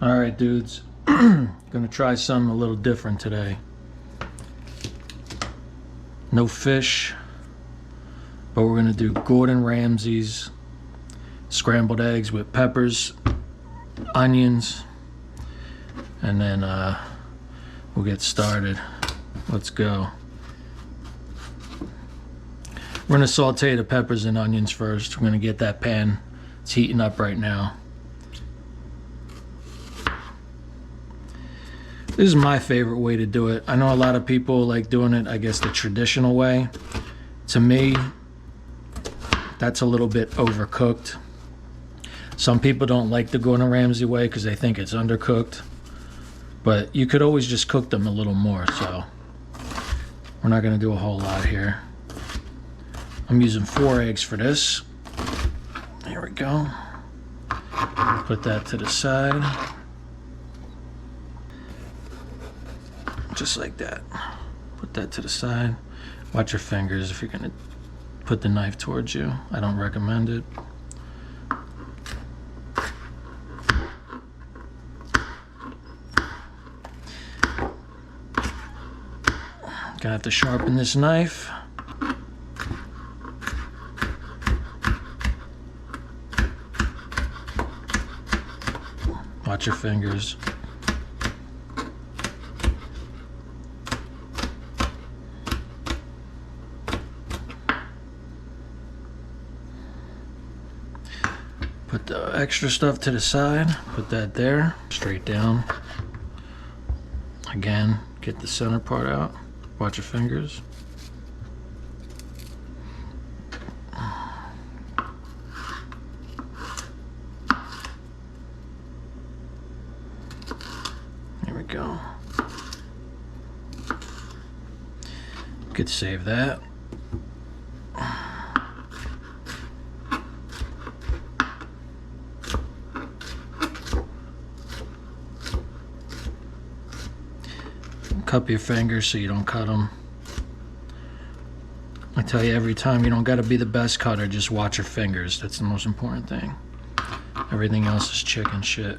Alright dudes, gonna try something a little different today. No fish, but we're gonna do Gordon Ramsay's scrambled eggs with peppers, onions, and then we'll get started. Let's go. We're gonna saute the peppers and onions first. We're gonna get that pan. It's heating up right now. This is my favorite way to do it. I know a lot of people like doing it, I guess, the traditional way. To me, that's a little bit overcooked. Some people don't like the Gordon Ramsay way because they think it's undercooked. But you could always just cook them a little more, so we're not gonna do a whole lot here. I'm using 4 eggs for this. Here we go. Put that to the side. Just like that. Put that to the side. Watch your fingers if you're gonna put the knife towards you. I don't recommend it. Gonna have to sharpen this knife. Watch your fingers. Put the extra stuff to the side, put that there, straight down. Again, get the center part out. Watch your fingers. There we go. Could save that. Cup your fingers so you don't cut them. I tell you every time, you don't got to be the best cutter, just watch your fingers. That's the most important thing. Everything else is chicken shit.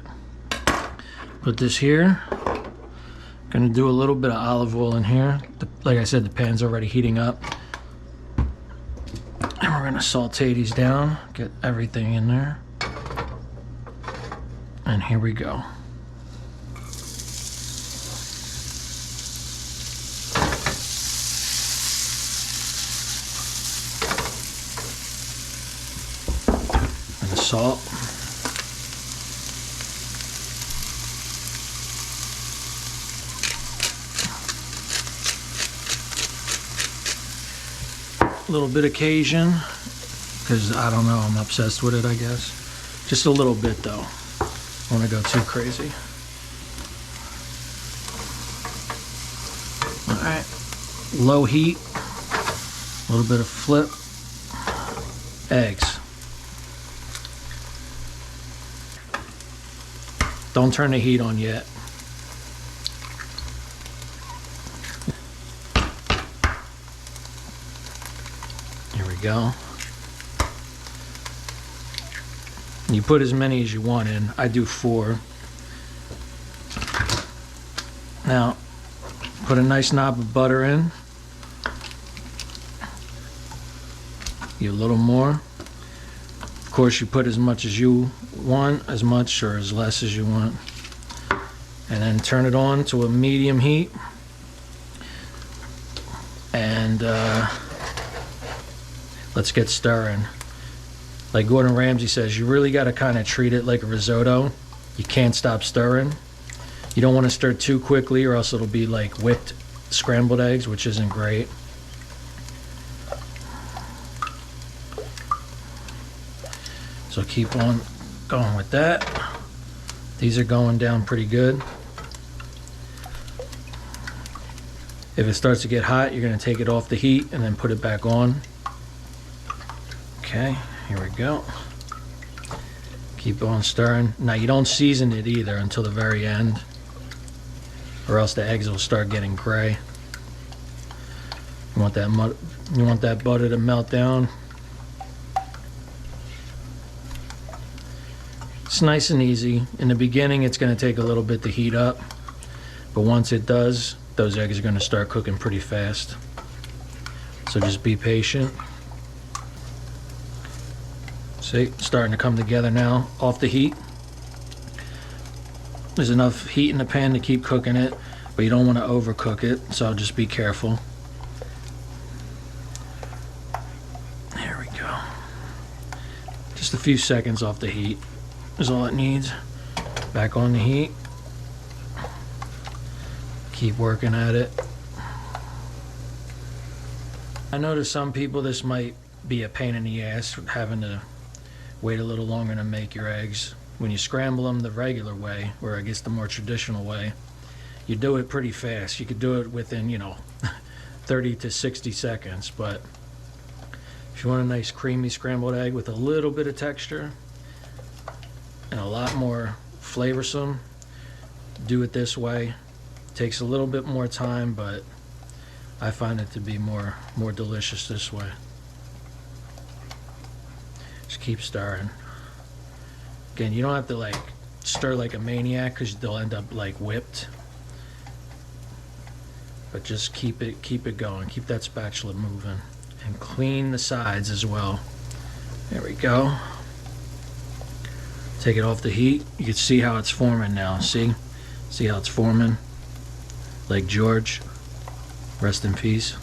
Put this here. Gonna do a little bit of olive oil in here. Like I said, the pan's already heating up. And we're gonna saute these down, get everything in there. And here we go. Salt. A little bit of Cajun, because I don't know, I'm obsessed with it, I guess. Just a little bit though. I don't want to go too crazy. Alright. Low heat. A little bit of flip. Eggs. Don't turn the heat on yet. Here we go. You put as many as you want in. I do 4. Now, put a nice knob of butter in. Get a little more. Of course, you put as much as you want, as much or as less as you want, and then turn it on to a medium heat, and let's get stirring. Like Gordon Ramsay says, you really got to kind of treat it like a risotto. You can't stop stirring. You don't want to stir too quickly or else it'll be like whipped scrambled eggs, which isn't great. So keep on going with that. These are going down pretty good. If it starts to get hot, you're going to take it off the heat and then put it back on. Okay, here we go. Keep on stirring. Now you don't season it either until the very end, or else the eggs will start getting gray. You want that butter to melt down. It's nice and easy. In the beginning, it's going to take a little bit to heat up, but once it does, those eggs are going to start cooking pretty fast. So just be patient. See, it's starting to come together now off the heat. There's enough heat in the pan to keep cooking it, but you don't want to overcook it, so just be careful. There we go. Just a few seconds off the heat is all it needs. Back on the heat. Keep working at it. I know to some people this might be a pain in the ass, having to wait a little longer to make your eggs. When you scramble them the regular way, or I guess the more traditional way, you do it pretty fast. You could do it within, 30 to 60 seconds. But if you want a nice creamy scrambled egg with a little bit of texture and a lot more flavorsome, do it this way. It takes a little bit more time, but I find it to be more delicious this way. Just keep stirring. Again, you don't have to stir like a maniac because they'll end up whipped. But just keep it going. Keep that spatula moving. And clean the sides as well. There we go. Take it off the heat. You can see how it's forming now. See how it's forming? Like George. Rest in peace.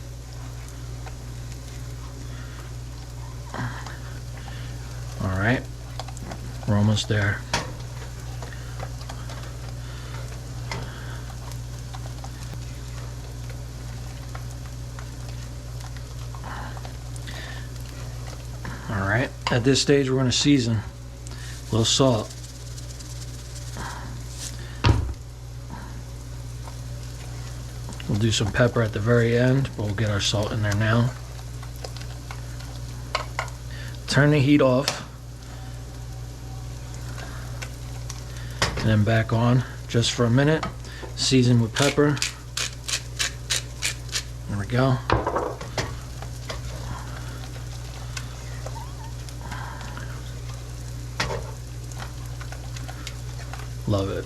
All right. We're almost there. All right, at this stage we're going to season. A little salt. We'll do some pepper at the very end, but we'll get our salt in there now. Turn the heat off. And then back on just for a minute. Season with pepper. There we go. Love it.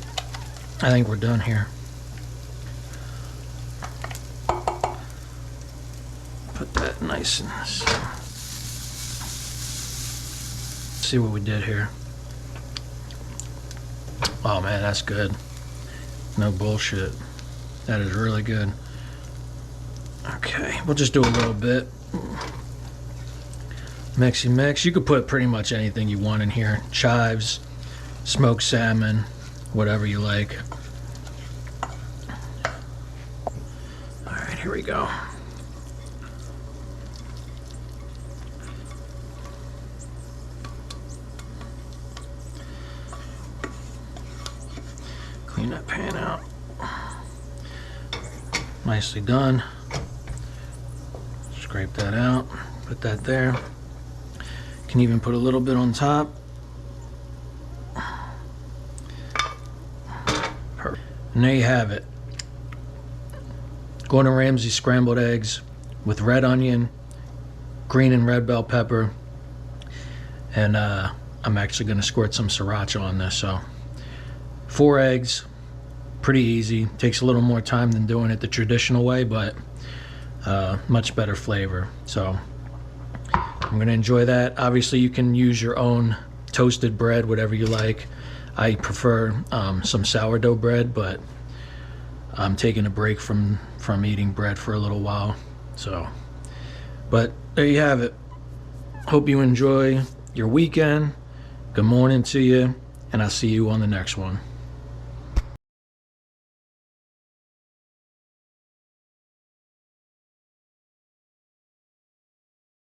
I think we're done here. Put that nice and... See what we did here. Oh man, that's good. No bullshit. That is really good. Okay, we'll just do a little bit. Mixy mix. You could put pretty much anything you want in here. Chives, smoked salmon, whatever you like. Alright, here we go. Clean that pan out. Nicely done. Scrape that out. Put that there. Can even put a little bit on top. Perfect. And there you have it. Gordon Ramsay scrambled eggs with red onion, green and red bell pepper, and I'm actually going to squirt some sriracha on this. So 4 eggs, pretty easy. Takes a little more time than doing it the traditional way, but much better flavor. So I'm going to enjoy that. Obviously you can use your own toasted bread, whatever you like. I prefer some sourdough bread, but I'm taking a break from eating bread for a little while. So, but there you have it. Hope you enjoy your weekend. Good morning to you, and I'll see you on the next one.